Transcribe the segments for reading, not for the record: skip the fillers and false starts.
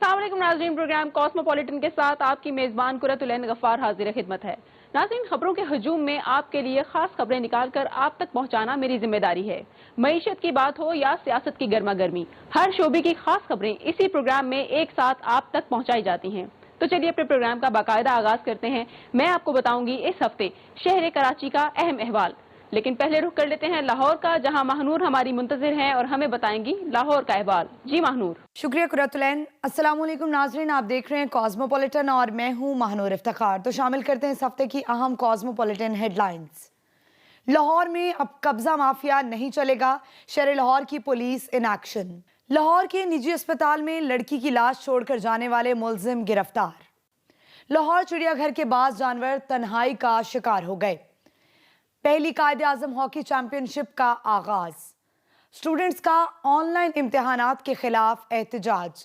अस्सलाम वालेकुम नाज़रीन, प्रोग्राम कॉस्मोपॉलिटन के साथ आपकी मेज़बान कुरतुलैन गफ्फार हाजिर खिदमत है। नाज़रीन, खबरों के हजूम में आपके लिए खास खबरें निकाल कर आप तक पहुंचाना मेरी जिम्मेदारी है। मईशत की बात हो या सियासत की गर्मा गर्मी, हर शोबे की खास खबरें इसी प्रोग्राम में एक साथ आप तक पहुंचाई जाती हैं। तो चलिए अपने प्रोग्राम का बाकायदा आगाज करते हैं। मैं आपको बताऊंगी इस हफ्ते शहर कराची का अहम अहवाल, लेकिन पहले रुख कर लेते हैं लाहौर का, जहां महानूर हमारी मुंतजिर हैं और हमें बताएंगी लाहौर का अहवाल। जी महानूर। शुक्रिया कुरतुलैन। अस्सलाम वालेकुम नाजरीन, आप देख रहे हैं कॉस्मोपॉलिटन और मैं हूं महानूर इफ्तिखार। तो शामिल करते हैं इस हफ्ते की अहम कॉस्मोपॉलिटन हेडलाइंस। लाहौर में अब कब्जा माफिया नहीं चलेगा, शहर लाहौर की पुलिस इन एक्शन। लाहौर के निजी अस्पताल में लड़की की लाश छोड़कर जाने वाले मुलजिम गिरफ्तार। लाहौर चिड़ियाघर के बाज जानवर तन्हाई का शिकार हो गए। पहली कायदे आजम हॉकी चैंपियनशिप का आगाज। स्टूडेंट्स का ऑनलाइन इम्तिहानात के खिलाफ एहतजाज।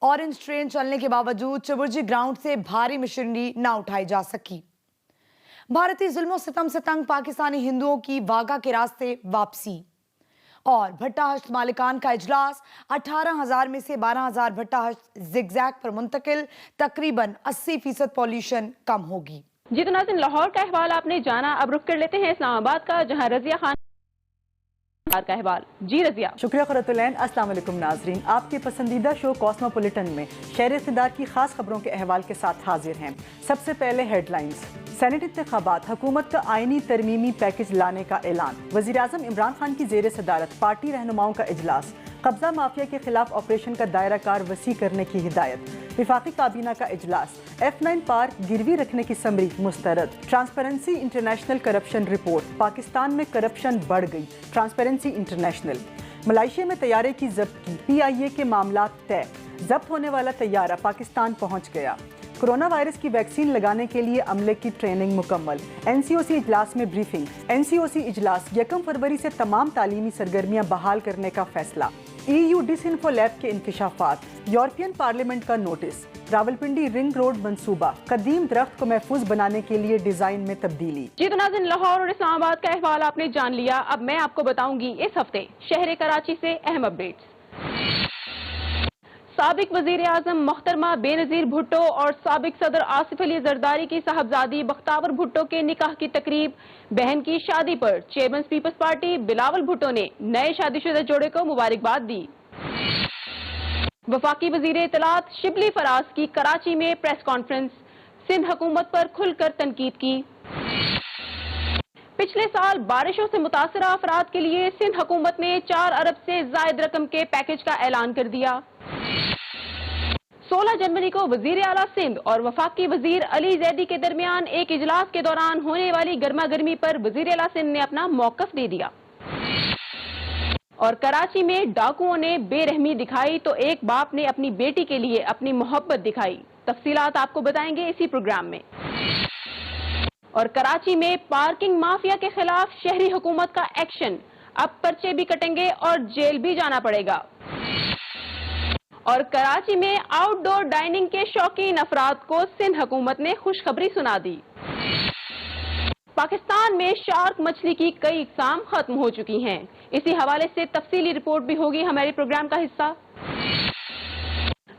ऑरेंज ट्रेन चलने के बावजूद चबुर्जी ग्राउंड से भारी मशीनरी न उठाई जा सकी। भारतीय जुल्म सितम से तंग पाकिस्तानी हिंदुओं की वाघा के रास्ते वापसी। और भट्टा हश्त मालिकान का इजलास, 18,000 में से 12,000 भट्टा हश्त जिगजैग पर मुंतकिल, तकरीबन 80% पॉल्यूशन कम होगी। जी तो नाज़रीन, लाहौर का अहवाल आपने जाना, अब रुख कर लेते हैं इस्लामाबाद का, जहां रजिया खान का अहवाल। जी रजिया। शुक्रिया खुरतुलैन। अस्सलाम वालेकुम नाजरीन, आपके पसंदीदा शो कॉस्मोपॉलिटन में शहर इक़्तिदार की खास खबरों के अहवाल के साथ हाजिर हैं। सबसे पहले हेडलाइंस। सेनेट इंतखाबात, हुकूमत का आईनी तरमीमी पैकेज लाने का ऐलान। वज़ीर आज़म इमरान खान की ज़ेर सदारत पार्टी रहनुमाओं का इजलास। कब्जा माफिया के खिलाफ ऑपरेशन का दायरा कार वसी करने की हिदायत। विफाकी काबीना का इजलास। F9 पार गिरवी रखने की समरी मुस्तरद। Transparency International corruption report, Pakistan में करप्शन बढ़ गई। Transparency international. मलेशिया में तैयारे की जब्ती, PIA के मामला तय। जब्त होने वाला तैयारा पाकिस्तान पहुंच गया। कोरोना वायरस की वैक्सीन लगाने के लिए अमले की ट्रेनिंग मुकम्मल। NCOC इजलास में ब्रीफिंग। NCOC इजलास, 1 फरवरी से तमाम तालीमी सरगर्मियां बहाल करने का फैसला। EU डिसइंफो लैब के इंकशाफात। यूरोपियन पार्लियामेंट का नोटिस। रावलपिंडी रिंग रोड मंसूबा, कदीम दरख्त को महफूज बनाने के लिए डिजाइन में तब्दीली। जी तो नाज़रीन, लाहौर और इस्लामाबाद का अहवाल आपने जान लिया। अब मैं आपको बताऊंगी इस हफ्ते शहर कराची से अहम अपडेट्स। साबिक वजीर आजम मोहतरमा बेनजीर भुट्टो और साबिक सदर आसिफ अली जरदारी की साहबजादी बख्तावर भुट्टो के निकाह की तकरीब। बहन की शादी पर चेयरमैन पीपल्स पार्टी बिलावल भुट्टो ने नए शादीशुदा जोड़े को मुबारकबाद दी। वफाकी वजीर इत्तलात शिबली फराज की कराची में प्रेस कॉन्फ्रेंस, सिंध हुकूमत पर खुलकर तनकीद की। पिछले साल बारिशों से मुतासरा अफराद के लिए सिंध हुकूमत ने 4 अरब से जायद रकम के पैकेज का ऐलान कर दिया। 16 जनवरी को वजीर आला सिंध और वफाकी वजीर अली जैदी के दरमियान एक इजलास के दौरान होने वाली गर्मा गर्मी पर वजीर आला सिंध ने अपना मौकफ दे दिया। और कराची में डाकुओं ने बेरहमी दिखाई तो एक बाप ने अपनी बेटी के लिए अपनी मोहब्बत दिखाई। तफसीलात आपको बताएंगे इसी प्रोग्राम में। और कराची में पार्किंग माफिया के खिलाफ शहरी हुकूमत का एक्शन, अब पर्चे भी कटेंगे और जेल भी जाना पड़ेगा। और कराची में आउटडोर डाइनिंग के शौकीन अफराद को सिंध हुकूमत ने खुशखबरी सुना दी। पाकिस्तान में शार्क मछली की कई इकसाम खत्म हो चुकी हैं। इसी हवाले से तफसीली रिपोर्ट भी होगी हमारे प्रोग्राम का हिस्सा।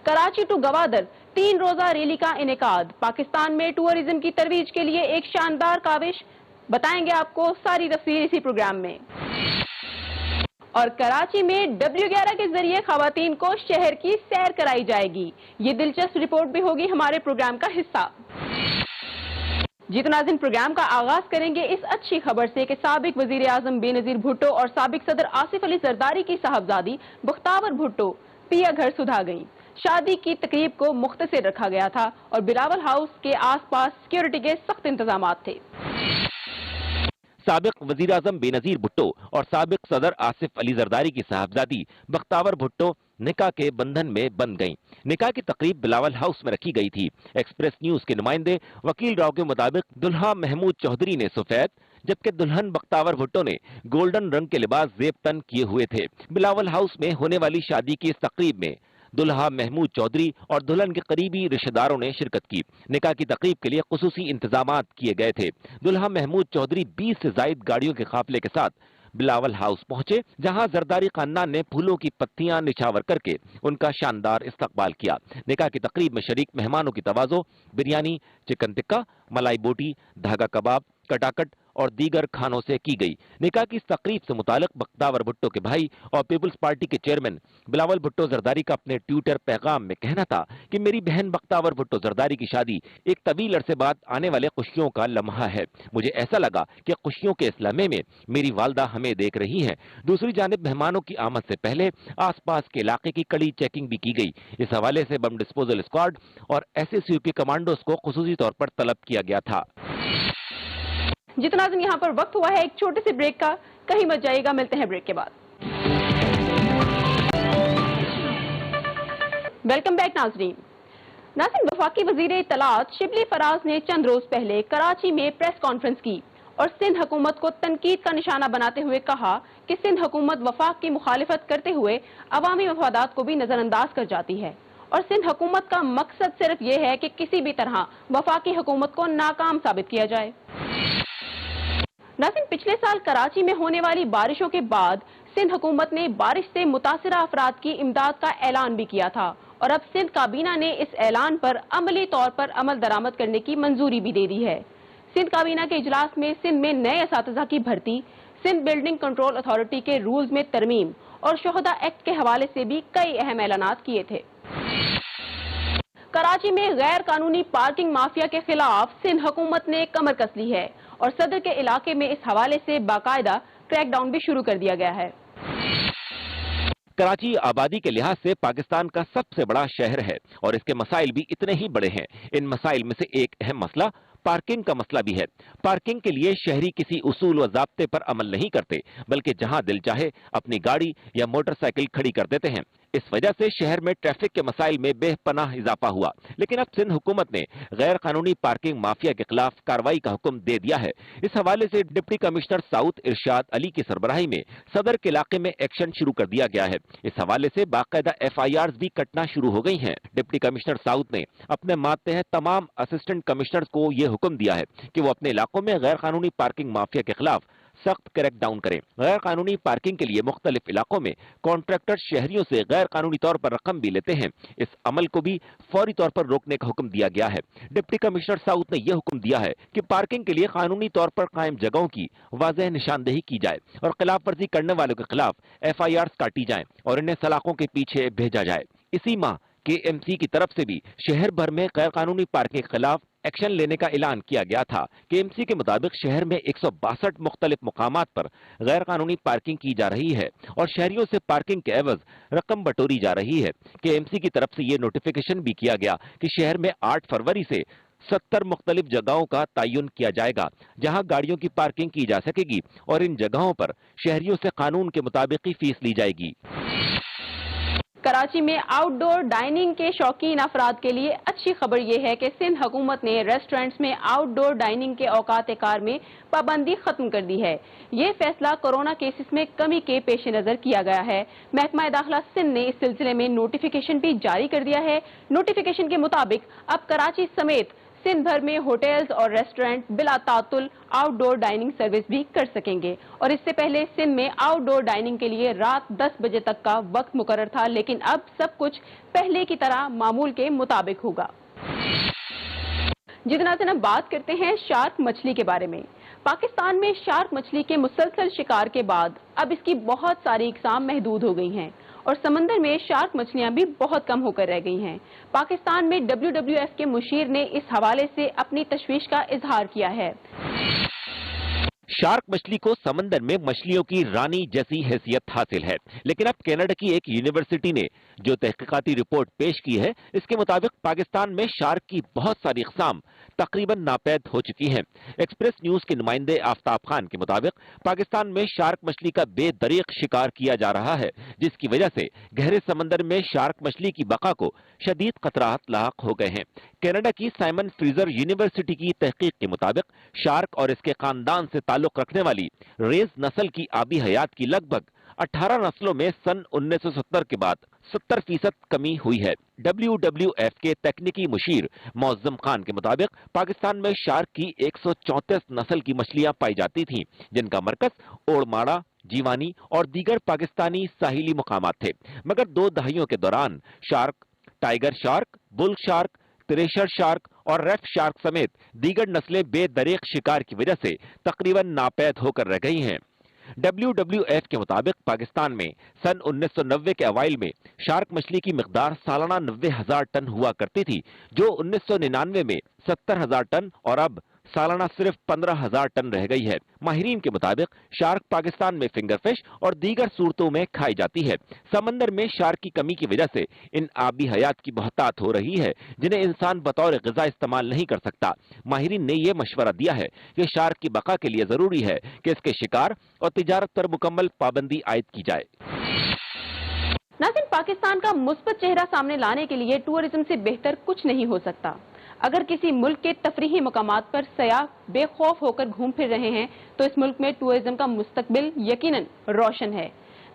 कराची टू गवादर 3 रोजा रैली का इनेकाद। पाकिस्तान में टूरिज्म की तरवीज के लिए एक शानदार काविश, बताएंगे आपको सारी तफसील इसी प्रोग्राम में। और कराची में W11 के जरिए खवातीन को शहर की सैर कराई जाएगी। ये दिलचस्प रिपोर्ट भी होगी हमारे प्रोग्राम का हिस्सा। जी तो नाज़रीन, प्रोग्राम का आगाज करेंगे इस अच्छी खबर से कि साबिक वजीर आजम बेनजीर भुट्टो और साबिक सदर आसिफ अली जरदारी की साहबजादी बख्तावर भुट्टो पिया घर सुधा गईं। शादी की तकरीब को मुख्तसर रखा गया था और बिलावल हाउस के आसपास सिक्योरिटी के सख्त इंतजाम थे। साबिक वजीर आजम बेनजीर भुट्टो और साबिक सदर आसिफ अली जरदारी की साहबजादी बख्तावर भुट्टो निकाह के बंधन में बंध गईं। निकाह की तकरीब बिलावल हाउस में रखी गई थी। एक्सप्रेस न्यूज के नुमाइंदे वकील राव के मुताबिक दुल्हा महमूद चौधरी ने सफेद, जबकि दुल्हन बख्तावर भुट्टो ने गोल्डन रंग के लिबास जेब तन किए हुए थे। बिलावल हाउस में होने वाली शादी की इस तकरीब में दुल्हा महमूद चौधरी और दुल्हन के करीबी रिश्तेदारों ने शिरकत की। निकाह की तकरीब के लिए खुसूसी इंतजामात किए गए थे। दुल्हा महमूद चौधरी 20 से जायद गाड़ियों के काफिले के साथ बिलावल हाउस पहुंचे, जहां जरदारी खानदान ने फूलों की पत्तियां निछावर करके उनका शानदार इस्तकबाल किया। निकाह की तकरीब में शरीक मेहमानों की तवाज़ो बिरयानी, चिकन टिक्का, मलाई बोटी, धागा कबाब, कटाकट और दीगर खानों से की गई। निकाह की इस तकरीब से मुतालिक बख्तावर भुट्टो के भाई और पीपल्स पार्टी के चेयरमैन बिलावल भुट्टो जरदारी का अपने ट्विटर पैगाम में कहना था कि मेरी बहन बख्तावर भुट्टो जरदारी की शादी एक तवील अरसे बाद आने वाले खुशियों का लम्हा है। मुझे ऐसा लगा कि खुशियों के इस लम्हे में मेरी वालदा हमें देख रही हैं। दूसरी जानिब मेहमानों की आमद से पहले आसपास के इलाके की कड़ी चेकिंग भी की गई। इस हवाले से बम डिस्पोजल स्क्वाड और SSU के कमांडोज को खुसूसी तौर पर तलब किया गया था। जितना दिन यहाँ पर वक्त हुआ है एक छोटे से ब्रेक का, कहीं मत जाइएगा, मिलते हैं ब्रेक के बाद। वेलकम बैक नाज़रीन। वफाकी वजीर इत्तलात शिबली फराज ने चंद रोज पहले कराची में प्रेस कॉन्फ्रेंस की और सिंध हुकूमत को तनकीद का निशाना बनाते हुए कहा कि सिंध हुकूमत वफाक की मुखालिफत करते हुए अवामी मफादात को भी नजरअंदाज कर जाती है और सिंध हुकूमत का मकसद सिर्फ ये है कि किसी भी तरह वफाकी हुकूमत को नाकाम साबित किया जाए। नाज़रीन, पिछले साल कराची में होने वाली बारिशों के बाद सिंध हुकूमत ने बारिश से मुतासिरा अफराद की इमदाद का ऐलान भी किया था और अब सिंध काबीना ने इस ऐलान पर अमली तौर पर अमल दरामद करने की मंजूरी भी दे दी है। सिंध काबीना के इजलास में सिंध में नए असातिज़ा की भर्ती, सिंध बिल्डिंग कंट्रोल अथॉरिटी के रूल्स में तरमीम और शोहदा एक्ट के हवाले से भी कई अहम ऐलानात किए थे। कराची में गैर कानूनी पार्किंग माफिया के खिलाफ सिंध हुकूमत ने कमर कस ली है और सदर के इलाके में इस हवाले से बाकायदा क्रैकडाउन भी शुरू कर दिया गया है। कराची आबादी के लिहाज से पाकिस्तान का सबसे बड़ा शहर है और इसके मसाइल भी इतने ही बड़े हैं। इन मसाइल में से एक अहम मसला पार्किंग का मसला भी है। पार्किंग के लिए शहरी किसी उसूल व ज़ाब्ते पर अमल नहीं करते, बल्कि जहां दिल चाहे अपनी गाड़ी या मोटरसाइकिल खड़ी कर देते हैं। इस वजह से शहर में ट्रैफिक के मसाइल में बेपनाह इजाफा हुआ। लेकिन अब सिंध हुकूमत ने गैर कानूनी पार्किंग माफिया के खिलाफ कार्रवाई का हुक्म दे दिया है। इस हवाले से डिप्टी कमिश्नर साउथ इरशाद अली की सरबराही में सदर के इलाके में एक्शन शुरू कर दिया गया है। इस हवाले से बाकायदा FIRs भी कटना शुरू हो गई हैं। डिप्टी कमिश्नर साउथ ने अपने मातहत तमाम असिस्टेंट कमिश्नर्स को यह हुक्म दिया है कि वो अपने इलाकों में गैर कानूनी पार्किंग माफिया के खिलाफ सख्त क्रैकडाउन करें। गैर कानूनी पार्किंग के लिए मुख्तलिफ इलाकों में कॉन्ट्रैक्टर शहरियों से गैर कानूनी तौर पर रकम भी लेते हैं। इस अमल को भी फौरी तौर पर रोकने का हुक्म दिया गया है। डिप्टी कमिश्नर साउथ ने यह हुक्म दिया है कि पार्किंग के लिए कानूनी तौर पर कायम जगहों की वाज़ेह निशानदेही की जाए और खिलाफ वर्जी करने वालों के खिलाफ FIRs काटी जाएं और इन्हें सलाखों के पीछे भेजा जाए। इसी माह KMC की तरफ से भी शहर भर में गैर कानूनी पार्किंग के खिलाफ एक्शन लेने का ऐलान किया गया था। KMC के मुताबिक शहर में 162 मुख्तलिफ मुकामात पर गैर कानूनी पार्किंग की जा रही है और शहरियों से पार्किंग के एवज रकम बटोरी जा रही है। KMC की तरफ से ये नोटिफिकेशन भी किया गया कि शहर में 8 फरवरी से 70 मुख्तलिफ जगहों का तयन किया जाएगा जहां गाड़ियों की पार्किंग की जा सकेगी और इन जगहों पर शहरियों से कानून के मुताबिक ही फीस ली जाएगी। कराची में आउटडोर डाइनिंग के शौकीन अफराद के लिए अच्छी खबर यह है कि सिंध हुकूमत ने रेस्टोरेंट्स में आउटडोर डाइनिंग के औकात कार में पाबंदी खत्म कर दी है। ये फैसला कोरोना केसेस में कमी के पेश नजर किया गया है। महकमा दाखिला सिंध ने इस सिलसिले में नोटिफिकेशन भी जारी कर दिया है। नोटिफिकेशन के मुताबिक अब कराची समेत सिंध भर में होटल्स और रेस्टोरेंट बिला तातुल आउटडोर डाइनिंग सर्विस भी कर सकेंगे और इससे पहले सिंध में आउटडोर डाइनिंग के लिए रात 10 बजे तक का वक्त मुकर्रर था, लेकिन अब सब कुछ पहले की तरह मामूल के मुताबिक होगा। जितना से हम बात करते हैं शार्क मछली के बारे में। पाकिस्तान में शार्क मछली के मुसलसल शिकार के बाद अब इसकी बहुत सारी इकसाम महदूद हो गई हैं और समंदर में शार्क मछलियां भी बहुत कम होकर रह गई हैं। पाकिस्तान में WWF के मुशीर ने इस हवाले से अपनी तशवीश का इजहार किया है। शार्क मछली को समंदर में मछलियों की रानी जैसी हैसियत हासिल है, लेकिन अब कनाडा की एक यूनिवर्सिटी ने जो तहकीकाती रिपोर्ट पेश की है, इसके मुताबिक पाकिस्तान में शार्क की बहुत सारी इकसाम तकरीबन नापैद हो चुकी हैं। एक्सप्रेस न्यूज के नुमाइंदे आफ्ताब खान के मुताबिक पाकिस्तान में शार्क मछली का बेदरीक शिकार किया जा रहा है, जिसकी वजह से गहरे समंदर में शार्क मछली की बका को शदीद खतरात लाक हो गए हैं। कनाडा की साइमन फ्रीजर यूनिवर्सिटी की तहकीक के मुताबिक शार्क और इसके खानदान से ताल्लुक रखने वाली रेज नस्ल की आबी हयात की लगभग 18 नस्लों में सन 1970 के बाद 70% कमी हुई है। WWF के तकनीकी मुशीर मौज़म खान के मुताबिक पाकिस्तान में शार्क की 134 नस्ल की मछलियां पाई जाती थीं, जिनका मरकज ओड़माड़ा, जीवानी और दीगर पाकिस्तानी साहिली मुकामात थे, मगर 2 दहाइयों के दौरान shark, tiger shark, bull shark, thresher shark और रेफ शार्क समेत दीगर नस्लें बेदरीग शिकार की वजह से तकरीबन नापैद होकर रह गई हैं। WWF के मुताबिक पाकिस्तान में सन 1990 के अवाइल में शार्क मछली की मिकदार सालाना 90,000 टन हुआ करती थी, जो 1999 में 70,000 टन और अब सालाना सिर्फ 15,000 टन रह गई है। माहिरीन के मुताबिक शार्क पाकिस्तान में फिंगर फिश और दीगर सूरतों में खाई जाती है। समंदर में शार्क की कमी की वजह से इन आबी हयात की बहुतात हो रही है, जिन्हें इंसान बतौर ग़िज़ा इस्तेमाल नहीं कर सकता। माहिरीन ने यह मशवरा दिया है कि शार्क की बका के लिए जरूरी है कि इसके शिकार और तिजारत पर मुकम्मल पाबंदी आयद की जाए। नाज़रीन, पाकिस्तान का मुस्बत चेहरा सामने लाने के लिए टूरिज्म से बेहतर कुछ नहीं हो सकता। अगर किसी मुल्क के तफरीही मकामात पर सयाह बेखौफ होकर घूम फिर रहे हैं तो इस मुल्क में टूरिज्म का मुस्तकबिल यकीनन रोशन है।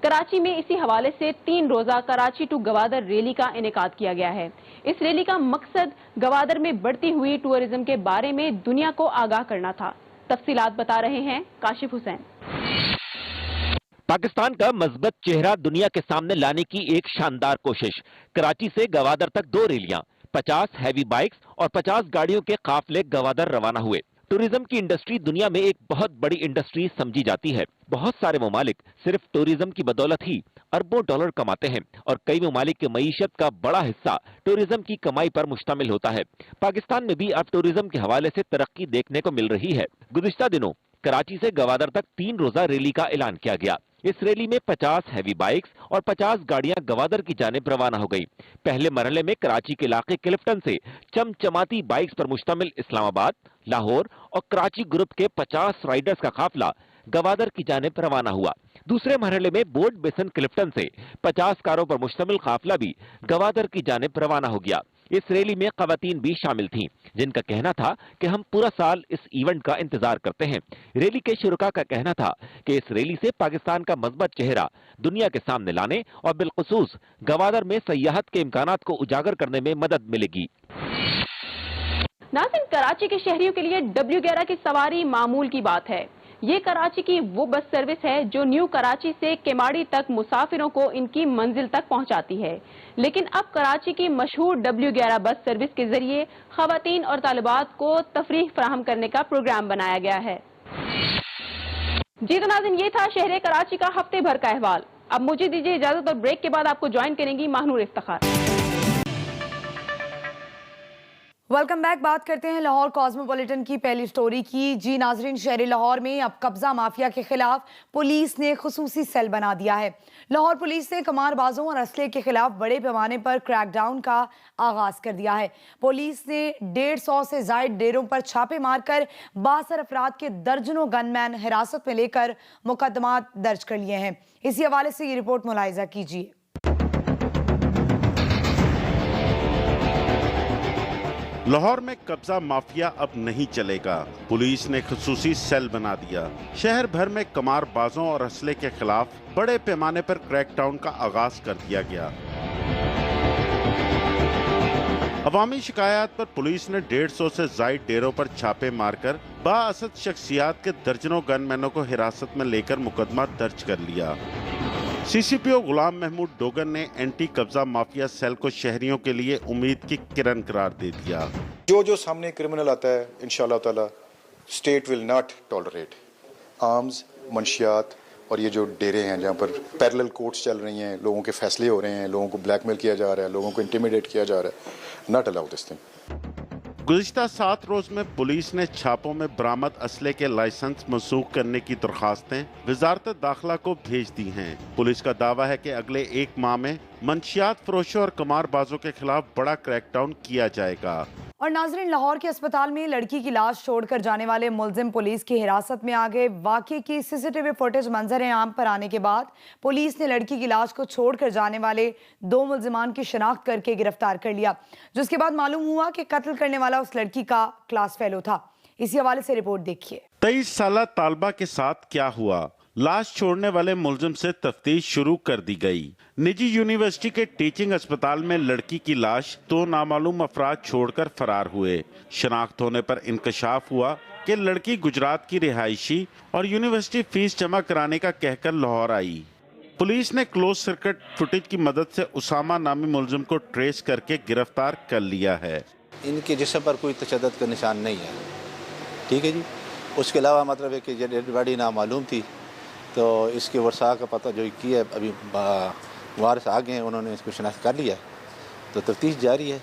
कराची में इसी हवाले से 3 रोजा कराची टू गवादर रैली का इनेकाद किया गया है। इस रैली का मकसद गवादर में बढ़ती हुई टूरिज्म के बारे में दुनिया को आगाह करना था। तफसीलात बता रहे हैं काशिफ हुसैन। पाकिस्तान का मजबूत चेहरा दुनिया के सामने लाने की एक शानदार कोशिश। कराची से गवादर तक 2 रैलियां, 50 हैवी बाइक्स और 50 गाड़ियों के काफिले गवादर रवाना हुए। टूरिज्म की इंडस्ट्री दुनिया में एक बहुत बड़ी इंडस्ट्री समझी जाती है। बहुत सारे ममालिक सिर्फ टूरिज्म की बदौलत ही अरबों डॉलर कमाते हैं और कई ममालिक की मईशत का बड़ा हिस्सा टूरिज्म की कमाई पर मुश्तमिल होता है। पाकिस्तान में भी अब टूरिज्म के हवाले से तरक्की देखने को मिल रही है। गुज़िश्ता दिनों कराची से गवादर तक 3 रोजा रैली का ऐलान किया गया। इस रैली में 50 हैवी बाइक्स और 50 गाड़ियां गवादर की जानिब रवाना हो गई। पहले मरहले में कराची के इलाके क्लिफ्टन से चमचमाती बाइक्स पर मुश्तमिल इस्लामाबाद, लाहौर और कराची ग्रुप के 50 राइडर्स का काफिला गवादर की जानिब रवाना हुआ। दूसरे मरहले में बोर्ड बेसन क्लिफ्टन से 50 कारों पर मुश्तमिल काफिला भी गवादर की जानिब रवाना हो गया। इस रैली में खवातीन भी शामिल थीं, जिनका कहना था कि हम पूरा साल इस इवेंट का इंतजार करते हैं। रैली के शुरका का कहना था कि इस रैली से पाकिस्तान का मजबूत चेहरा दुनिया के सामने लाने और बिलखुसूस गवादर में सयाहत के इम्कानात को उजागर करने में मदद मिलेगी। नाज़रीन, कराची के शहरियों के लिए W11 की सवारी मामूल की बात है। ये कराची की वो बस सर्विस है जो न्यू कराची से केमाड़ी तक मुसाफिरों को इनकी मंजिल तक पहुंचाती है। लेकिन अब कराची की मशहूर W11 बस सर्विस के जरिए खवातीन और तालिबात को तफरीह फराहम करने का प्रोग्राम बनाया गया है। जी तो नाज़रीन, ये था शहर कराची का हफ्ते भर का अहवाल। अब मुझे दीजिए इजाजत और ब्रेक के बाद आपको ज्वाइन करेंगी महानूर इफ्तिखार। Welcome back. बात करते हैं लाहौर कॉस्मोपॉलिटन की पहली स्टोरी की। जी नाजरीन, शहर लाहौर में अब कब्जा माफिया के खिलाफ पुलिस ने खुसूसी सेल बना दिया है। लाहौर पुलिस ने कमारबाजों और असले के खिलाफ बड़े पैमाने पर क्रैकडाउन का आगाज कर दिया है। पुलिस ने 150 से जायद डेरों पर छापे मारकर 62 अफराद के दर्जनों गनमैन हिरासत में लेकर मुकदमा दर्ज कर लिए हैं। इसी हवाले से ये रिपोर्ट मुलाहिजा कीजिए। लाहौर में कब्जा माफिया अब नहीं चलेगा। पुलिस ने खुसूसी सेल बना दिया। शहर भर में कमारबाजों और असले के खिलाफ बड़े पैमाने पर क्रैकडाउन का आगाज कर दिया गया। अवामी शिकायत पर पुलिस ने 150 से जायद डेरों पर छापे मारकर बाअसद शख्सियात के दर्जनों गनमैनों को हिरासत में लेकर मुकदमा दर्ज कर लिया। CCPO गुलाम महमूद डोगर ने एंटी कब्जा माफिया सेल को शहरियों के लिए उम्मीद की किरण करार दे दिया। जो सामने क्रिमिनल आता है, इंशाल्लाह ताला state will not tolerate arms, मंशियात और ये जो डेरे हैं जहाँ पर पैरेलल कोर्ट्स चल रही हैं, लोगों के फैसले हो रहे हैं, लोगों को ब्लैकमेल किया जा रहा है, लोगों को इंटिमिडेट किया जा रहा है, नॉट अलाउ दिस थिंग। गुज़िश्ता 7 रोज में पुलिस ने छापों में बरामद असले के लाइसेंस मंसूख करने की दरखास्तें वजारत दाखिला को भेज दी हैं। पुलिस का दावा है कि अगले 1 माह में मंशियात फरोशों और कमारबाजों के खिलाफ बड़ा क्रैकडाउन किया जाएगा। और नाजरीन, लाहौर के अस्पताल में लड़की की लाश छोड़कर जाने वाले मुलजिम पुलिस की हिरासत में आ गए। वाकये की CCTV फुटेज मंजर आम पर आने के बाद पुलिस ने लड़की की लाश को छोड़कर जाने वाले 2 मुलजिमान की शनाख्त करके गिरफ्तार कर लिया, जिसके बाद मालूम हुआ कि कत्ल करने वाला उस लड़की का क्लास फेलो था। इसी हवाले से रिपोर्ट देखिए। 23 साला तालबा के साथ क्या हुआ? लाश छोड़ने वाले मुलजिम से तफ्तीश शुरू कर दी गई। निजी यूनिवर्सिटी के टीचिंग अस्पताल में लड़की की लाश 2 नामालूम अफराद छोड़कर फरार हुए। शनाख्त होने पर इंकशाफ हुआ कि लड़की गुजरात की रिहायशी और यूनिवर्सिटी फीस जमा कराने का कहकर लाहौर आई। पुलिस ने क्लोज सर्किट फुटेज की मदद से उसामा नामी मुलजिम को ट्रेस करके गिरफ्तार कर लिया है। इनके जिस्म पर कोई तशद्दुद का निशान नहीं है, ठीक है जी। उसके अलावा मतलब है कि ये डेड बॉडी नामालूम थी, तो इसके वर्षा का पता जो किया है अभी वारिस आ गए हैं, उन्होंने इसको शनाख्त कर लिया है, तो तफ्तीश जारी है।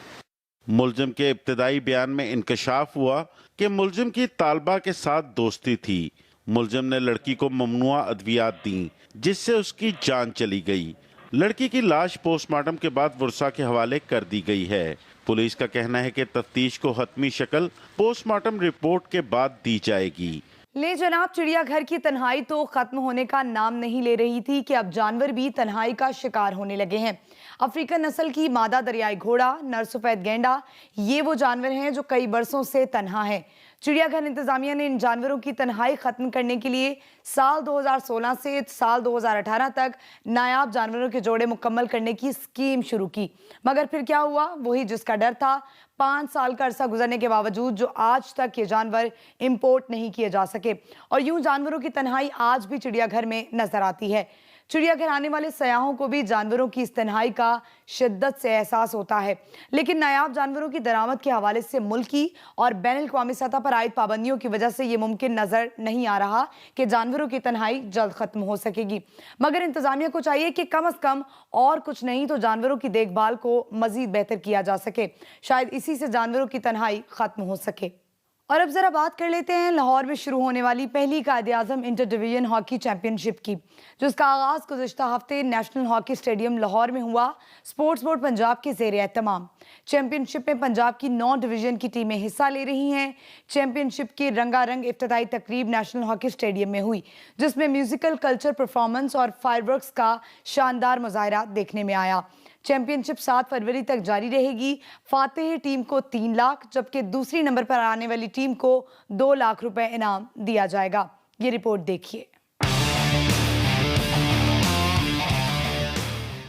मुलजिम के इब्तिदाई बयान में इंकशाफ हुआ कि मुलजिम की तालबा के साथ दोस्ती थी। मुलजिम ने लड़की को ममनुआ अद्वियात दी, जिससे उसकी जान चली गई। लड़की की लाश पोस्टमार्टम के बाद वर्षा के हवाले कर दी गई है। पुलिस का कहना है कि तफ्तीश को हतमी शक्ल पोस्टमार्टम रिपोर्ट के बाद दी जाएगी। ले जनाब, चिड़ियाघर की तन्हाई तो खत्म होने का नाम नहीं ले रही थी कि अब जानवर भी तन्हाई का शिकार होने लगे हैं। अफ्रीकन नस्ल की मादा दरियाई घोड़ा, नर सफेद गेंडा, ये वो जानवर हैं जो कई बरसों से तन्हा हैं। चिड़ियाघर इंतजामिया ने इन जानवरों की तन्हाई खत्म करने के लिए साल 2016 से साल 2018 तक नायाब जानवरों के जोड़े मुकम्मल करने की स्कीम शुरू की, मगर फिर क्या हुआ, वही जिसका डर था। 5 साल का अरसा गुजरने के बावजूद जो आज तक ये जानवर इंपोर्ट नहीं किए जा सके, और यूं जानवरों की तन्हाई आज भी चिड़ियाघर में नजर आती है। चिड़ियाघर आने वाले सयाहों को भी जानवरों की इस तन्हाई का शिद्दत से एहसास होता है, लेकिन नायाब जानवरों की दरामद के हवाले से मुल्की और बैनुल अक़वामी सतह पर आयद पाबंदियों की वजह से ये मुमकिन नजर नहीं आ रहा कि जानवरों की तन्हाई जल्द खत्म हो सकेगी। मगर इंतजामिया को चाहिए कि कम अज कम और कुछ नहीं तो जानवरों की देखभाल को मजीद बेहतर किया जा सके, शायद इसी से जानवरों की तन्हाई खत्म हो सके। और अब जरा बात कर लेते हैं लाहौर में शुरू होने वाली पहली Quaid-e-Azam inter division hockey championship की, जिसका आगाज गुज़िश्ता हफ्ते नेशनल हॉकी स्टेडियम लाहौर में हुआ। स्पोर्ट्स बोर्ड पंजाब के ज़ेर एहतमाम चैंपियनशिप में पंजाब की 9 डिवीजन की टीमें हिस्सा ले रही हैं। चैंपियनशिप की रंगारंग इफ्तिताई तकरीब नेशनल हॉकी स्टेडियम में हुई, जिसमें म्यूजिकल कल्चर परफॉर्मेंस और फायरवर्क्स का शानदार मुजाहरा देखने में आया। चैंपियनशिप 7 फरवरी तक जारी रहेगी। फातेह टीम को 3 लाख, जबकि दूसरी नंबर पर आने वाली टीम को 2 लाख रुपए इनाम दिया जाएगा। ये रिपोर्ट देखिए।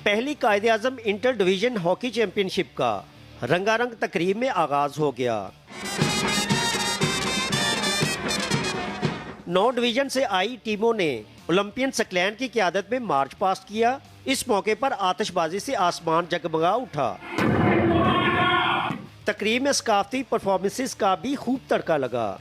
पहली Quaid-e-Azam inter division hockey championship का रंगारंग तकरीब में आगाज हो गया। 9 डिवीजन से आई टीमों ने ओलंपियन सकलैंड की क़यादत में मार्च पास्ट किया। इस मौके पर आतिशबाजी से आसमान जगमगा उठा। तकरीब में सकाफती परफॉर्मेंसेस का भी खूब तड़का लगा।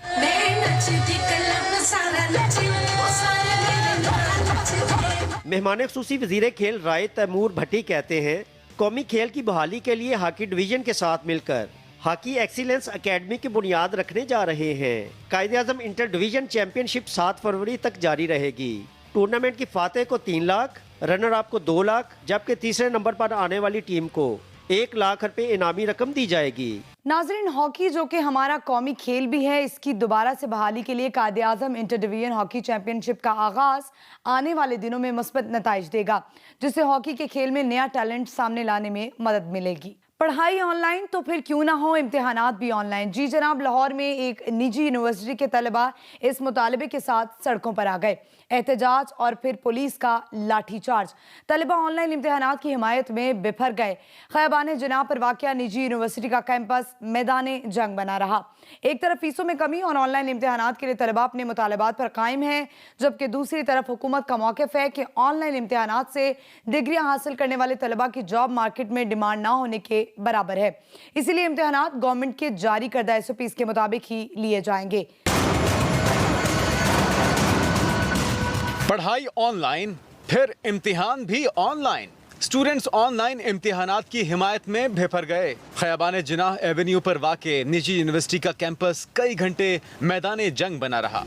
मेहमान ख़ुसूसी वज़ीर खेल राय तैमूर भट्टी कहते हैं, कौमी खेल की बहाली के लिए हॉकी डिवीजन के साथ मिलकर हॉकी एक्सीलेंस एकेडमी की बुनियाद रखने जा रहे हैं। कायद-ए-आज़म इंटर डिवीजन चैंपियनशिप 7 फरवरी तक जारी रहेगी। टूर्नामेंट की फातेह को 3 लाख, रनर अप को 2 लाख, जबकि तीसरे नंबर पर आने वाली टीम को 1 लाख रुपए इनामी रकम दी जाएगी। नाज़रीन, हॉकी जो कि हमारा कौमी खेल भी है, इसकी दोबारा से बहाली के लिए Quaid-e-Azam inter division hockey championship का आगाज आने वाले दिनों में मुस्बत नताइज देगा, जिससे हॉकी के खेल में नया टैलेंट सामने लाने में मदद मिलेगी। पढ़ाई ऑनलाइन तो फिर क्यों ना हो इम्तिहानात भी ऑनलाइन। जी जनाब, लाहौर में एक निजी यूनिवर्सिटी के तलबा इस मुतालबे के साथ सड़कों पर आ गए। एहतजाज और फिर पुलिस का लाठीचार्ज। तलबा ऑनलाइन इम्तिहानात की हिमायत में बिफर गए। खैबान जनाब पर वाक़या निजी यूनिवर्सिटी का कैंपस मैदान जंग बना रहा। एक तरफ फीसों में कमी और ऑनलाइन इम्तिहानात के लिए तलबा अपने मुतालबात पर कायम है, जबकि दूसरी तरफ हुकूमत का मौक़िफ़ है कि ऑनलाइन इम्तिहानात से डिग्रियां हासिल करने वाले तलबा की जॉब मार्केट में डिमांड ना होने के बराबर है। इसीलिए इम्तिहानात गवर्नमेंट के जारी करदा SOPs के मुताबिक ही लिए जाएंगे। पढ़ाई ऑनलाइन, फिर इम्तिहान भी ऑनलाइन। स्टूडेंट्स ऑनलाइन इम्तिहानात की हिमायत में बेफर गए। खयाबान जिनाह एवेन्यू पर वाक़े निजी यूनिवर्सिटी का कैंपस कई घंटे मैदान जंग बना रहा।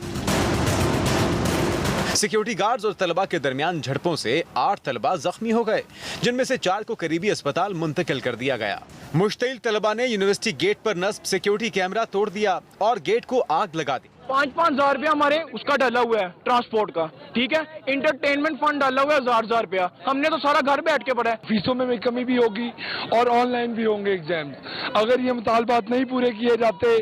सिक्योरिटी गार्ड्स और तलबा के दरमियान झड़पों से 8 तलबा जख्मी हो गए, जिनमें से 4 को करीबी अस्पताल मुंतकिल कर दिया गया। मुश्तिल तलबा ने यूनिवर्सिटी गेट पर नस्ब सिक्योरिटी कैमरा तोड़ दिया और गेट को आग लगा दी। 5-5 हज़ार रुपया हमारे उसका डाला हुआ है ट्रांसपोर्ट का, ठीक है, इंटरटेनमेंट फंड डाला हुआ है 1000 रुपया, हमने तो सारा घर बैठ के पढ़ा है। फीसों में भी कमी भी होगी और ऑनलाइन भी होंगे एग्जाम्स। अगर ये मुतालबात नहीं पूरे किए जाते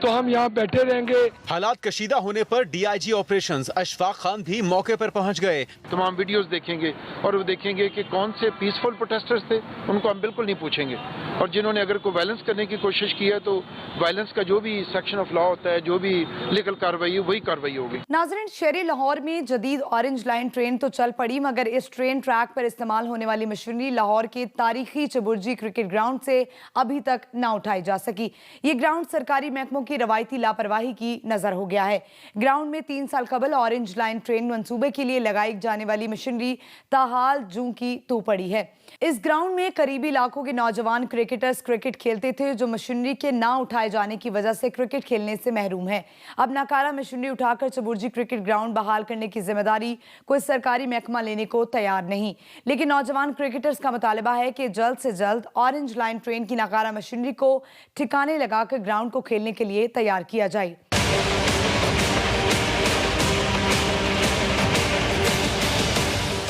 तो हम यहाँ बैठे रहेंगे। हालात कशीदा होने पर DIG ऑपरेशंस अशफाक खान भी मौके पर पहुंच गए। तमाम वीडियोस देखेंगे और वो देखेंगे कि कौन से पीसफुल प्रोटेस्टर्स थे, उनको हम बिल्कुल नहीं पूछेंगे, और जिन्होंने अगर कोई वायलेंस करने की कोशिश की है तो वायलेंस का जो भी सेक्शन ऑफ लॉ होता है, जो भी लीगल कार्रवाई है, वही कार्रवाई होगी। नाज़रीन, शहरी लाहौर में जदीद ऑरेंज लाइन ट्रेन तो चल पड़ी, मगर इस ट्रेन ट्रैक पर इस्तेमाल होने वाली मशीनरी लाहौर के तारीखी चबुर्जी क्रिकेट ग्राउंड से अभी तक ना उठाई जा सकी। ये ग्राउंड सरकारी महकमों की रवायती लापरवाही की नजर हो गया है। ग्राउंड में 3 साल कबल ऑरेंज लाइन ट्रेन मंसूबे के लिए लगाई जाने वाली मशीनरी ताहाल जूं की तू पड़ी है। इस ग्राउंड में करीबी इलाकों के नौजवान क्रिकेटर्स क्रिकेट खेलते थे, जो मशीनरी के ना उठाए जाने की वजह से क्रिकेट खेलने से महरूम है। अब नाकारा मशीनरी उठाकर चबुर्जी क्रिकेट ग्राउंड बहाल करने की जिम्मेदारी कोई सरकारी महकमा लेने को तैयार नहीं, लेकिन नौजवान क्रिकेटर्स का मुतालबा है कि जल्द से जल्द ऑरेंज लाइन ट्रेन की नाकारा मशीनरी को ठिकाने लगाकर ग्राउंड को खेलने के लिए तैयार किया जाए।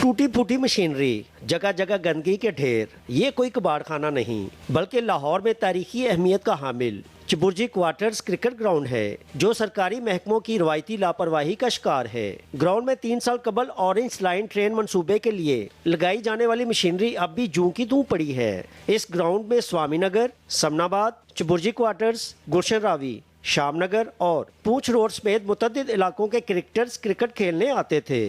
टूटी फूटी मशीनरी, जगह जगह गंदगी के ढेर, ये कोई कबाड़ खाना नहीं बल्कि लाहौर में तारीखी अहमियत का हामिल चबुर्जी क्वार्टर्स क्रिकेट ग्राउंड है, जो सरकारी महकमों की रवायती लापरवाही का शिकार है। ग्राउंड में 3 साल कबल ऑरेंज लाइन ट्रेन मंसूबे के लिए लगाई जाने वाली मशीनरी अब भी जूं की तू पड़ी है। इस ग्राउंड में स्वामी नगर, समनाबाद, चबुर्जी क्वार्टर्स, गुलशन रावी, शामनगर और पूंछ रोड समेत मुतअद्दिद इलाकों के क्रिकेटर्स क्रिकेट खेलने आते थे।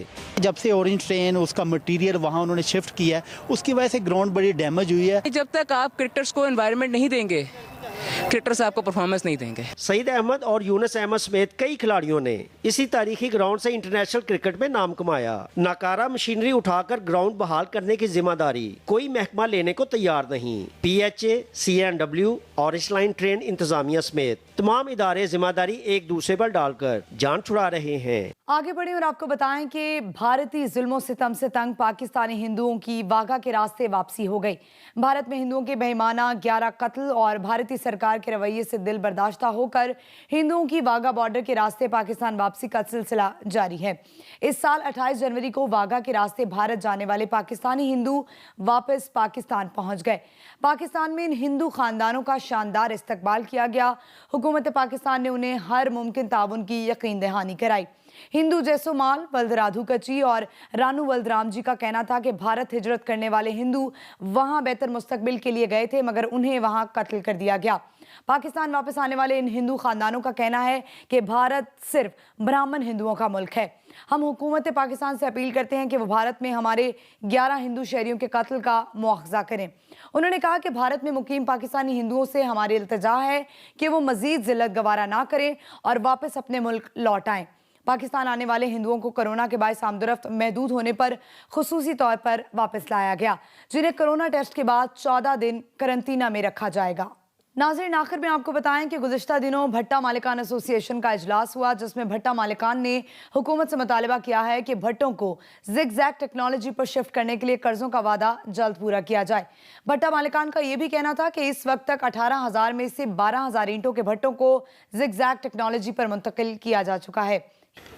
जब से ऑरेंज ट्रेन उसका मटेरियल वहाँ उन्होंने शिफ्ट किया है, उसकी वजह से ग्राउंड बड़ी डैमेज हुई है। जब तक आप क्रिकेटर्स को एनवायरनमेंट नहीं देंगे, क्रिकेटर्स आपको परफॉर्मेंस नहीं देंगे। सईद अहमद और यूनुस अहमद समेत कई खिलाड़ियों ने इसी तारीखी ग्राउंड से इंटरनेशनल क्रिकेट में नाम कमाया। नाकारा मशीनरी उठाकर ग्राउंड बहाल करने की जिम्मेदारी कोई महकमा लेने को तैयार नहीं। PHA, CNW, orange line train इंतजामिया समेत तमाम इदारे जिम्मेदारी एक दूसरे पर डालकर जान छुड़ा रहे हैं। आगे बढ़े और आपको बताएं कि भारतीय जुल्मों सितम से तंग पाकिस्तानी हिंदुओं की वाघा के रास्ते वापसी हो गई। भारत में हिंदुओं के बेईमाना 11 कत्ल और भारतीय सरकार के रवैये से दिल बर्दाश्ता होकर हिंदुओं की वाघा बॉर्डर के रास्ते पाकिस्तान वापसी का सिलसिला जारी है। इस साल 28 जनवरी को वाघा के रास्ते भारत जाने वाले पाकिस्तानी हिंदू वापस पाकिस्तान पहुंच गए। पाकिस्तान में इन हिंदू खानदानों का शानदार इस्तकबाल किया गया। हुकूमत पाकिस्तान ने उन्हें हर मुमकिन ताउन की यकीन दहानी कराई। हिंदू जैसोमाल, वल्दराधु कची और रानू वल्दराम जी का कहना था कि भारत हिजरत करने वाले हिंदू वहां बेहतर मुस्तकबिल के लिए गए थे, मगर उन्हें वहां कत्ल कर दिया गया। पाकिस्तान वापस आने वाले इन हिंदू खानदानों का कहना है कि भारत सिर्फ ब्राह्मण हिंदुओं का मुल्क है। हम हुकूमत पाकिस्तान से अपील करते हैं कि वो भारत में हमारे 11 हिंदू शहरियों के कत्ल का मुआवजा करें। उन्होंने कहा कि भारत में मुकीम पाकिस्तानी हिंदुओं से हमारी इल्तिजा है कि वो मजीद जिल्लत गवारा ना करें और वापस अपने मुल्क लौट आएं। पाकिस्तान आने वाले हिंदुओं को कोरोना के बायस आमदरफ्त महदूद होने पर खुसूसी तौर पर वापस लाया गया, जिन्हें कोरोना टेस्ट के बाद 14 दिन करंतना में रखा जाएगा। नाज़रीन, आखिर में आपको बताएं कि गुज़िश्ता दिनों भट्टा मालिकान एसोसिएशन का इजलास हुआ, जिसमें भट्टा मालिकान ने हुकूमत से मुतालबा किया है कि भट्टों को ज़िगज़ैग टेक्नोलॉजी पर शिफ्ट करने के लिए कर्जों का वादा जल्द पूरा किया जाए। भट्टा मालिकान का यह भी कहना था कि इस वक्त तक 18,000 में से 12,000 ईंटों के भट्टों को ज़िगज़ैग टेक्नोलॉजी पर मुंतकिल किया जा चुका है।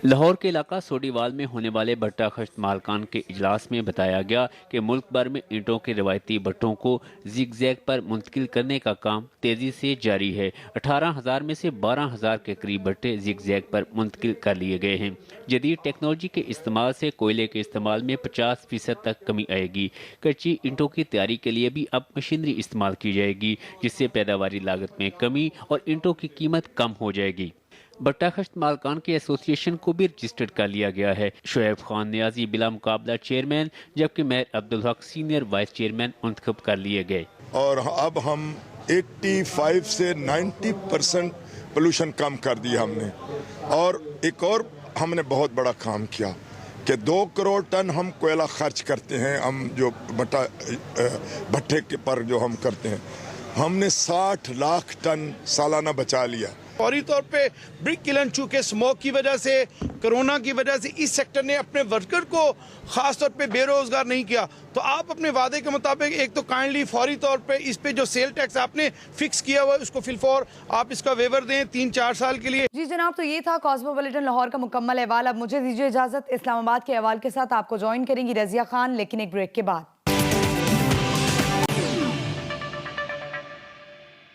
लाहौर के इलाका सोडीवाल में होने वाले भट्टा खश्त मालकान के इजलास में बताया गया कि मुल्क भर में ईंटों के रवायती भट्टों को जिगजैग पर मुंतकिल करने का काम तेजी से जारी है। 18,000 में से 12,000 के करीब भट्टे जिगजैग पर मुंतकिल कर लिए गए हैं। जदीद टेक्नोलॉजी के इस्तेमाल से कोयले के इस्तेमाल में 50% तक कमी आएगी। कच्ची ईंटों की तैयारी के लिए भी अब मशीनरी इस्तेमाल की जाएगी, जिससे पैदावारी लागत में कमी और ईंटों की कीमत कम हो जाएगी। भट्टा खश्त मालकान के एसोसिएशन को भी रजिस्टर्ड कर लिया गया है। शुएब खान नियाजी बिला मुकाबला चेयरमैन, जबकि mayor Abdul Haq senior vice chairman मुंतखब कर लिए गए। और अब हम 85 से 90% पोल्यूशन कम कर दिया हमने। और एक और हमने बहुत बड़ा काम किया कि 2 करोड़ टन हम कोयला खर्च करते हैं, हम जो भट्टे के पर जो हम करते हैं, हमने 60 लाख टन सालाना बचा लिया। फौरी तौर पे ब्रिक किलन, चूँकि स्मोक की वजह से, कोरोना की वजह से इस सेक्टर ने अपने वर्कर को ख़ास तौर पे बेरोज़गार नहीं किया। तो आप अपने वादे के मुताबिक एक तो काइंडली फौरी तौर पे इस पे जो सेल टैक्स आपने फिक्स किया हुआ है उसको फिलफौर आप इसका वेवर दें 3-4 साल के लिए। जी जनाब, तो ये था कॉस्मोपॉलिटन लाहौर का मुकम्मल अहवाल। अब मुझे दीजिए इजाज़त, इस्लामाबाद के अहवाल के साथ आपको ज्वाइन करेंगी रज़िया खान, लेकिन एक ब्रेक के बाद।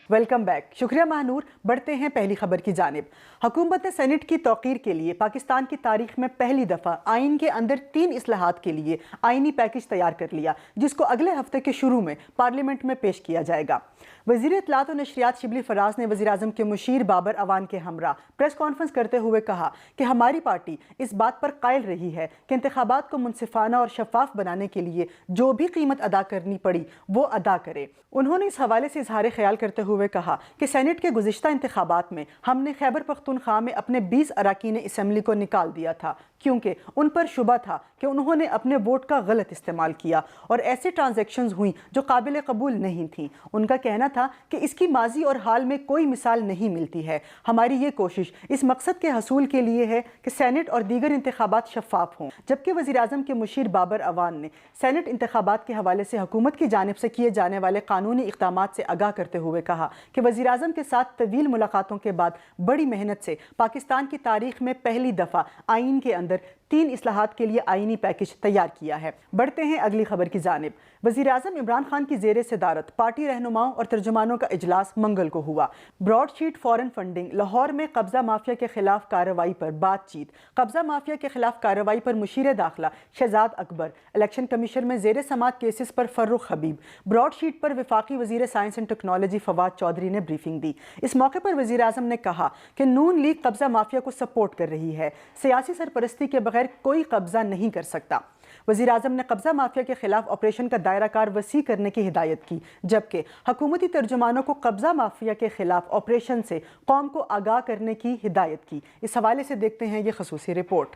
Welcome back. शुक्रिया महानूर। बढ़ते हैं पहली खबर की जानिब। हुकूमत ने सेनेट की तौक़ीर के लिए पाकिस्तान की तारीख में पहली दफ़ा आइन के अंदर 3 इस्लाहात के लिए आइनी पैकेज तैयार कर लिया, जिसको अगले हफ्ते के शुरू में पार्लियामेंट में पेश किया जाएगा। वज़ीर इत्तलात और नशरियात शिबली फराज ने वज़ीर आज़म के मुशीर बाबर अवान के हमरा प्रेस कॉन्फ्रेंस करते हुए कहा कि हमारी पार्टी इस बात पर कायल रही है कि इंतखाबात को मुनसिफाना और शफाफ बनाने के लिए जो भी कीमत अदा करनी पड़ी वो अदा करे। उन्होंने इस हवाले से इजहार ख्याल करते हुए कहा कि सेनेट के गुज़िश्ता इंतखाबात में हमने खैबर पख्तूनख्वा में अपने 20 अरकान असम्बली को निकाल दिया था, क्योंकि उन पर शुबा था कि उन्होंने अपने वोट का गलत इस्तेमाल किया और ऐसे ट्रांजैक्शंस हुई जो काबिल कबूल नहीं थी। उनका कहना था कि इसकी माजी और हाल में कोई मिसाल नहीं मिलती है। हमारी ये कोशिश इस मकसद के हसूल के लिए है कि सेनेट और दीगर इंतखाबात शफाफ हों। जबकि वज़ीर आज़म के मुशीर बाबर अवान ने सेनेट इंतखाबात के हवाले से हुकूमत की जानिब से किए जाने वाले कानूनी इक़दामात से आगाह करते हुए कहा कि वज़ीर आज़म के साथ तवील मुलाकातों के बाद बड़ी मेहनत से पाकिस्तान की तारीख में पहली दफ़ा आइन के अंदर 3 इस्लाहात के लिए आइनी पैकेज तैयार किया है। बढ़ते हैं अगली खबर की जानिब। वज़ीर आज़म इमरान खान की ज़ेर सदारत पार्टी रहनुमाओं और तर्जुमानों का इजलास मंगल को हुआ। ब्रॉडशीट फॉरेन फंडिंग, लाहौर में कब्जा माफिया के खिलाफ कार्रवाई पर बातचीत, कब्जा माफिया के खिलाफ कार्रवाई पर मुशीर दाखिला शहजाद अकबर, इलेक्शन कमीशन में ज़ेर समात केसेस पर फर्रुख हबीब, ब्रॉडशीट पर वफाकी वज़ीर science and technology Fawad Chaudhry ने ब्रीफिंग दी। इस मौके पर वज़ीर आज़म ने कहा कि नून लीग कब्जा माफिया को सपोर्ट कर रही है, सियासी सरपरस्ती के बगैर कोई कब्जा नहीं कर सकता। वज़ीर आज़म ने कब्जा माफिया के खिलाफ ऑपरेशन का दायरा कार वसी करने की हिदायत की, जबकि हुकूमती तर्जुमानों को कब्जा माफिया के खिलाफ ऑपरेशन से कौम को आगाह करने की हिदायत की। इस हवाले से देखते हैं ये खसूसी रिपोर्ट।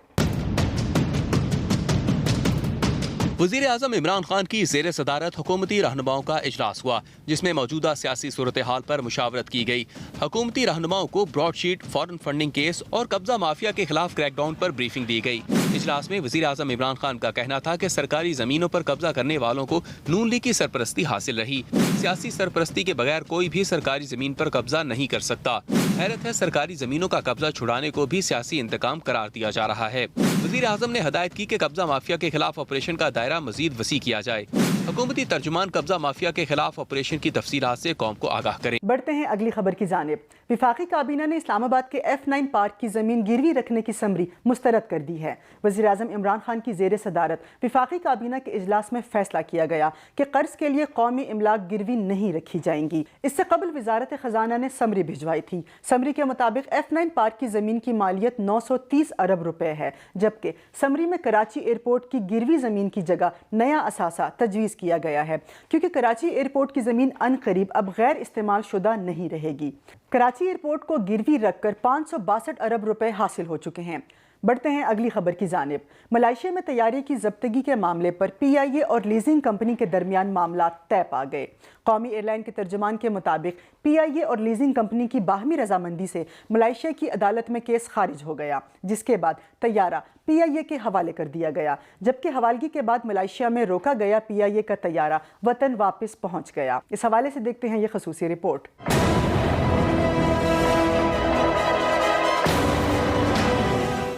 वज़ीर आज़म इमरान खान की ज़ेर सदारत हुकूमती रहनुमाओं का इजलास हुआ, जिसमें मौजूदा सियासी सूरत हाल पर मुशावरत की गई। हुकूमती रहनुमाओं को ब्रॉडशीट, फॉरेन फंडिंग केस और कब्जा माफिया के खिलाफ क्रैकडाउन पर ब्रीफिंग दी गई। इजलास में वज़ीर आज़म इमरान खान का कहना था कि सरकारी ज़मीनों पर कब्जा करने वालों को नून लीग की सरपरस्ती हासिल रही। सियासी सरपरस्ती के बगैर कोई भी सरकारी ज़मीन पर कब्जा नहीं कर सकता। हैरत है, सरकारी ज़मीनों का कब्जा छुड़ाने को भी सियासी इंतकाम करार दिया जा रहा है। वज़ीर आज़म ने हदायत की कि कब्जा माफिया के खिलाफ ऑपरेशन का दायरा मजीद वसी किया जाए। हुकूमती तर्जुमान कब्जा माफिया के खिलाफ ऑपरेशन की तफसीलात से कौम को आगाह करें। बढ़ते हैं अगली खबर की जानिब। विफाकी काबीना ने इस्लामाबाद के F9 पार्क की जमीन गिरवी रखने की समरी मुस्तरद कर दी है। वज़ीर आज़म इमरान खान की ज़ेर सदारत विफाकी काबीना के इजलास में फैसला किया गया कि कर्ज के लिए कौमी इमलाक गिरवी नहीं रखी जाएंगी। इससे कबल वजारत खजाना ने समरी भिजवाई थी। समरी के मुताबिक F9 पार्क की जमीन की मालियत 930 अरब रुपए है, जबकि समरी में कराची एयरपोर्ट की गिरवी जमीन की जगह नया असासा तजवीज़ किया गया है, क्योंकि कराची एयरपोर्ट की जमीन अनकरीब अब गैर इस्तेमाल शुदा नहीं रहेगी। कराची एयरपोर्ट को गिरवी रखकर 562 अरब रुपए हासिल हो चुके हैं। बढ़ते हैं अगली खबर की जानिब। मलेशिया में तैयारी की जब्तगी के मामले पर PIA और लीजिंग कंपनी के दरमियान मामला तय पा गए। कौमी एयरलाइन के तर्जुमान के मुताबिक PIA और लीजिंग कंपनी की बाहमी रजामंदी से मलेशिया की अदालत में केस खारिज हो गया, जिसके बाद तैयारा PIA के हवाले कर दिया गया, जबकि हवालगी के बाद मलेशिया में रोका गया PIA का तैयारा वतन वापस पहुंच गया। इस हवाले से देखते हैं ये खसूसी रिपोर्ट।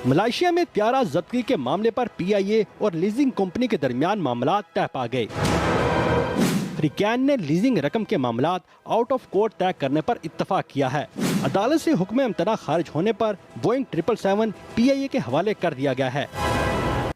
मलेशिया में त्यारा जब्तगी के मामले पर PIA और लीजिंग कंपनी के दरमियान मामला तय पा गए। फ्रीकैन ने लीजिंग रकम के मामलात आउट ऑफ कोर्ट तय करने पर इत्तफाक किया है। अदालत से हुक्म इम्तना खारिज होने पर बोइंग 777 PIA के हवाले कर दिया गया है।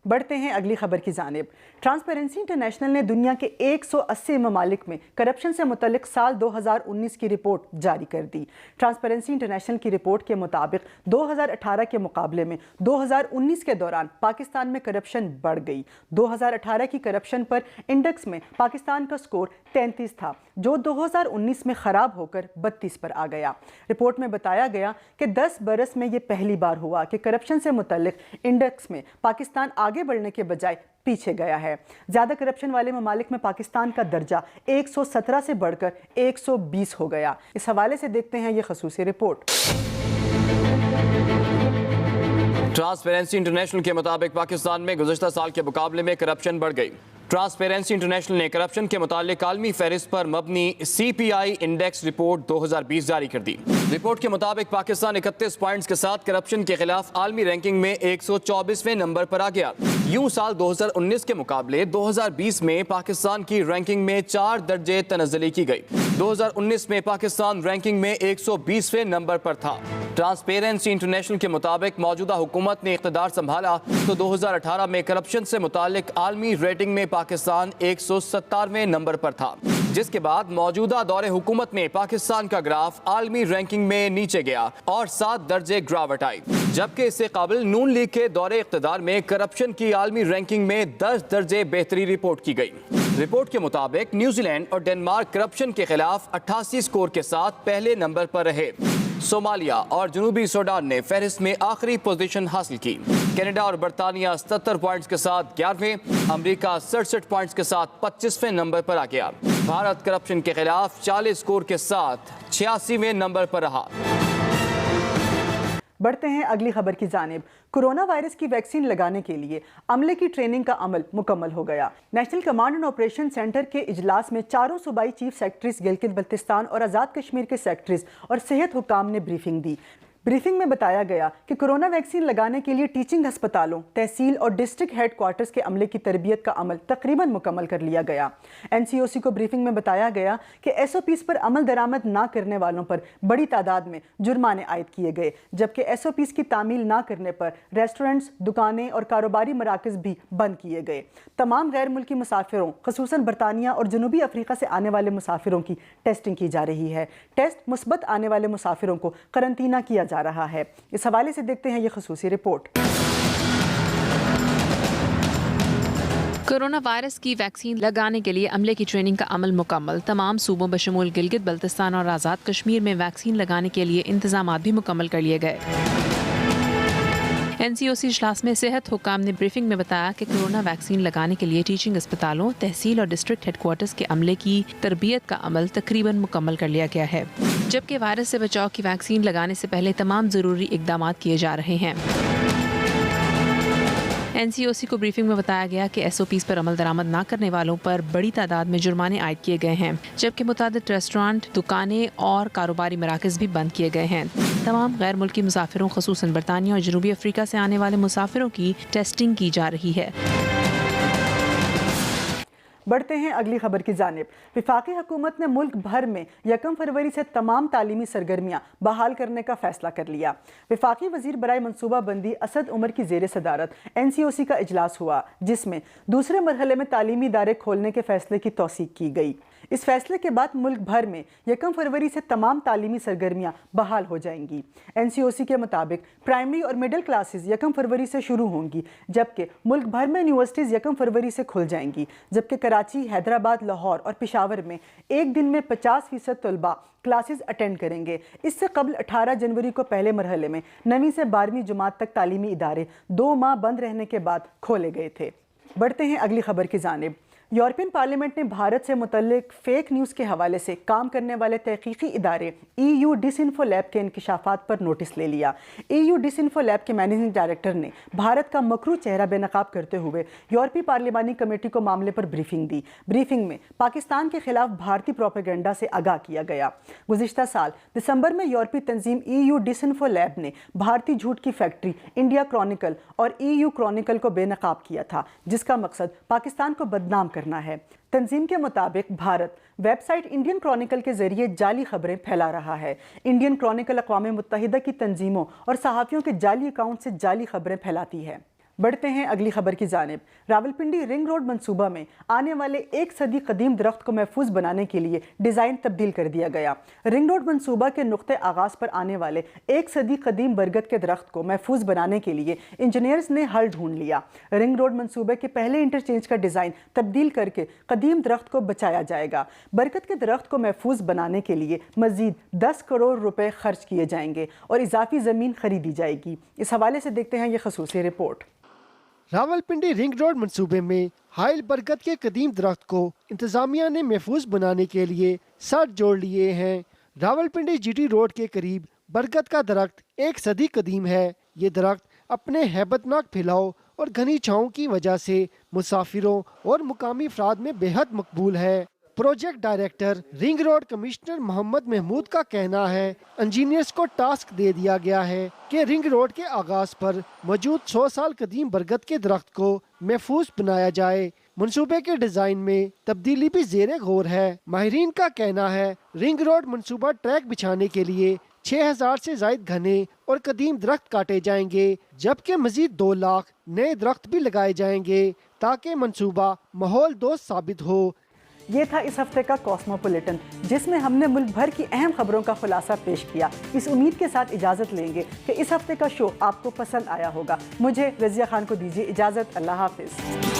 बढ़ते हैं अगली खबर की जानिब। ट्रांसपेरेंसी इंटरनेशनल ने दुनिया के 180 ममालिक में करप्शन से मुतल्लिक साल 2019 की रिपोर्ट जारी कर दी। ट्रांसपेरेंसी इंटरनेशनल की रिपोर्ट के मुताबिक 2018 के मुकाबले में 2019 के दौरान पाकिस्तान में करप्शन बढ़ गई। 2018 की करप्शन पर इंडेक्स में पाकिस्तान का स्कोर 33 था, जो 2019 में ख़राब होकर 32 पर आ गया। रिपोर्ट में बताया गया कि 10 बरस में ये पहली बार हुआ कि करप्शन से मुतल्लिक इंडेक्स में पाकिस्तान आगे बढ़ने के बजाय पीछे गया है। ज़्यादा करप्शन वाले ममालिक में पाकिस्तान का दर्जा 117 से बढ़कर 120 हो गया। इस हवाले से देखते हैं ये खसूसी रिपोर्ट। ट्रांसपेरेंसी इंटरनेशनल के मुताबिक पाकिस्तान में गुज़श्ता साल के मुकाबले में करप्शन बढ़ गई। ट्रांसपेरेंसी इंटरनेशनल ने करप्शन के मुतालिक आलमी फहरिस्त पर मबनी CPI इंडेक्स रिपोर्ट 2020 जारी कर दी। रिपोर्ट के मुताबिक पाकिस्तान 31 पॉइंट्स के साथ करप्शन के खिलाफ आलमी रैंकिंग में 124वें नंबर पर आ गया। यूं साल 2019 के मुकाबले 2020 में पाकिस्तान की रैंकिंग में 4 दर्जे तनज़्ज़ुली की गई। 2019 में पाकिस्तान रैंकिंग में 120वें नंबर पर था। ट्रांसपेरेंसी इंटरनेशनल के मुताबिक मौजूदा हुकूमत ने इक़्तिदार संभाला तो 2018 में करप्शन से मुतालिक आलमी रेटिंग में पाकिस्तान 197वें नंबर पर था, जिसके बाद मौजूदा दौरे हुकूमत में पाकिस्तान का ग्राफ आलमी रैंकिंग में नीचे गया और 7 दर्जे गिरावट आई, जबकि इससे काबिल नून लीग के दौरे इक़्तिदार में करप्शन की आलमी रैंकिंग में 10 दर्जे बेहतरी रिपोर्ट की गई। रिपोर्ट के मुताबिक न्यूजीलैंड और डेनमार्क करप्शन के खिलाफ 88 स्कोर के साथ पहले नंबर पर रहे। सोमालिया और जनूबी सूडान ने फहरिस्त में आखिरी पोजीशन हासिल की। कनाडा और बरतानिया 77 पॉइंट्स के साथ 11वें, अमेरिका 67 पॉइंट्स के साथ 25वें नंबर पर आ गया। भारत करप्शन के खिलाफ 40 स्कोर के साथ 86वें नंबर पर रहा। बढ़ते हैं अगली खबर की जानिब। कोरोना वायरस की वैक्सीन लगाने के लिए अमले की ट्रेनिंग का अमल मुकम्मल हो गया। National command and operation centre के इजलास में चारों सूबाई चीफ सेक्रेटरीज गिलगित बल्तिस्तान और आज़ाद कश्मीर के सेक्रेटरीज और सेहत हुकाम ने ब्रीफिंग दी। ब्रीफिंग में बताया गया कि कोरोना वैक्सीन लगाने के लिए टीचिंग अस्पतालों, तहसील और डिस्ट्रिक्ट हेडक्वार्टर्स के अमले की तरबियत का अमल तकरीबन मुकम्मल कर लिया गया। NCOC को ब्रीफिंग में बताया गया कि SOPs पर अमल दरामद ना करने वालों पर बड़ी तादाद में जुर्माने आयद किए गए, जबकि SOPs की तामील ना करने पर रेस्टोरेंट्स, दुकानें और कारोबारी मराकज़ भी बंद किए गए। तमाम गैर मुल्की मुसाफिरों, ख़ुसूसन बरतानिया और जनूबी अफ्रीका से आने वाले मुसाफिरों की टेस्टिंग की जा रही है। टेस्ट मुस्बत आने वाले मुसाफिरों को करंतना किया जा रहा है। इस हवाले से देखते हैं ये ख़ुसूसी रिपोर्ट। कोरोना वायरस की वैक्सीन लगाने के लिए अमले की ट्रेनिंग का अमल मुकम्मल। तमाम सूबों बशमूल गिलगित बल्तिस्तान और आज़ाद कश्मीर में वैक्सीन लगाने के लिए इंतजामात भी मुकम्मल कर लिए गए। NCOC इजलास में सेहत हुकाम ने ब्रीफिंग में बताया कि कोरोना वैक्सीन लगाने के लिए टीचिंग अस्पतालों, तहसील और डिस्ट्रिक्ट हेडक्वार्टर्स के अमले की तरबियत का अमल तकरीबन मुकम्मल कर लिया गया है, जबकि वायरस से बचाव की वैक्सीन लगाने से पहले तमाम ज़रूरी इक़दाम किए जा रहे हैं। NCOC को ब्रीफिंग में बताया गया कि SOPs पर अमल दरामद ना करने वालों पर बड़ी तादाद में जुर्माने आयद किए गए हैं, जबकि मुतादिद रेस्टोरेंट, दुकानें और कारोबारी मराकज़ भी बंद किए गए हैं। तमाम गैर मुल्की मुसाफिरों, ख़ुसूसन बरतानिया और जनूबी अफ्रीका से आने वाले मुसाफिरों की टेस्टिंग की जा रही है। बढ़ते हैं अगली खबर की जानिब। वफाकी हुकूमत ने मुल्क भर में 1 फरवरी से तमाम तालीमी सरगर्मियाँ बहाल करने का फैसला कर लिया। वफाकी वजीर बराए मनसूबा बंदी असद उमर की ज़ेर सदारत NCOC का इजलास हुआ, जिसमें दूसरे मरहले में तालीमी इदारे खोलने के फैसले की तौसीक की गई। इस फैसले के बाद मुल्क भर में 1 फरवरी से तमाम तालीमी सरगर्मियाँ बहाल हो जाएंगी। NCOC के मुताबिक प्राइमरी और मिडिल क्लासेस 1 फरवरी से शुरू होंगी, जबकि मुल्क भर में यूनिवर्सिटीज़ 1 फरवरी से खुल जाएंगी, जबकि कराची, हैदराबाद, लाहौर और पेशावर में एक दिन में 50% तलबा क्लासेस अटेंड करेंगे। इससे कबल 18 जनवरी को पहले मरहले में 9वीं से 12वीं जमात तक तालीमी इदारे 2 माह बंद रहने के बाद खोले गए थे। बढ़ते हैं अगली खबर की जानिब। यूरोपियन पार्लियामेंट ने भारत से मुतल्लिक फेक न्यूज़ के हवाले से काम करने वाले तहकीकी इदारे EU डिसइंफो लैब के इंकशाफात पर नोटिस ले लिया। EU डिसइंफो लैब के मैनेजिंग डायरेक्टर ने भारत का मकरू चेहरा बेनकाब करते हुए यूरोपीय पार्लिमानी कमेटी को मामले पर ब्रीफिंग दी। ब्रीफिंग में पाकिस्तान के खिलाफ भारतीय प्रोपेगेंडा से आगाह किया गया। गुज़िश्ता साल दिसंबर में यूरोपीय तंजीम EU डिसइंफो लैब ने भारतीय झूठ की फैक्ट्री इंडिया क्रॉनिकल और EU क्रॉनिकल को बेनकाब किया था, जिसका मकसद पाकिस्तान को बदनाम करना है। तंजीम के मुताबिक भारत वेबसाइट इंडियन क्रॉनिकल के जरिए जाली खबरें फैला रहा है। इंडियन क्रॉनिकल अक़वाम मुत्तहिदा की तंजीमों और सहाफ़ियों के जाली अकाउंट से जाली खबरें फैलाती है। बढ़ते हैं अगली खबर की जानिब। रावलपिंडी रिंग रोड मंसूबा में आने वाले 1 सदी कदीम दरख्त को महफूज बनाने के लिए डिज़ाइन तब्दील कर दिया गया। रिंग रोड मंसूबा के नुक्ते आगाज़ पर आने वाले 1 सदी कदीम बरगद के दरख्त को महफूज बनाने के लिए इंजीनियर्स ने हल ढूंढ लिया। रिंग रोड मंसूबे के पहले इंटरचेंज का डिज़ाइन तब्दील करके कदीम दरख्त को बचाया जाएगा। बरगद के दरख्त को महफूज बनाने के लिए मज़ीद 10 करोड़ रुपए खर्च किए जाएंगे और इजाफी ज़मीन खरीदी जाएगी। इस हवाले से देखते हैं ये ख़ुसूसी रिपोर्ट। रावलपिंडी रिंग रोड मंसूबे में हाइल बरगद के कदीम दरख्त को इंतजामिया ने महफूज बनाने के लिए सर जोड़ लिए हैं। रावलपिंडी GT रोड के करीब बरगद का दरख्त 1 सदी कदीम है। ये दरख्त اپنے ہیبتناک پھیلاؤ اور گھنی چھاؤں کی وجہ سے مسافروں اور مقامی افراد میں بے حد مقبول ہے۔ Project director ring road commissioner Mohammad Mahmood کا کہنا ہے انجینئرز کو ٹاسک دے دیا گیا ہے کہ رنگ روڈ کے آغاز پر موجود 100 سال قدیم برگد کے درخت کو محفوظ بنایا جائے۔ منصوبے کے ڈیزائن میں تبدیلی بھی زیر غور ہے۔ ماہرین کا کہنا ہے رنگ روڈ منصوبہ ٹریک بچھانے کے لیے 6000 سے زائد گھنے اور قدیم درخت کاٹے جائیں گے، جبکہ مزید 2 لاکھ نئے درخت بھی لگائے جائیں گے تاکہ منصوبہ ماحول دوست ثابت ہو۔ یہ تھا اس ہفتے کا کاسموپولیٹن، جس میں ہم نے ملک بھر کی اہم خبروں کا خلاصہ پیش کیا۔ اس امید کے ساتھ اجازت لیں گے کہ اس ہفتے کا شو آپ کو پسند آیا ہوگا۔ مجھے رضیہ خان کو دیجیے اجازت۔ اللہ حافظ۔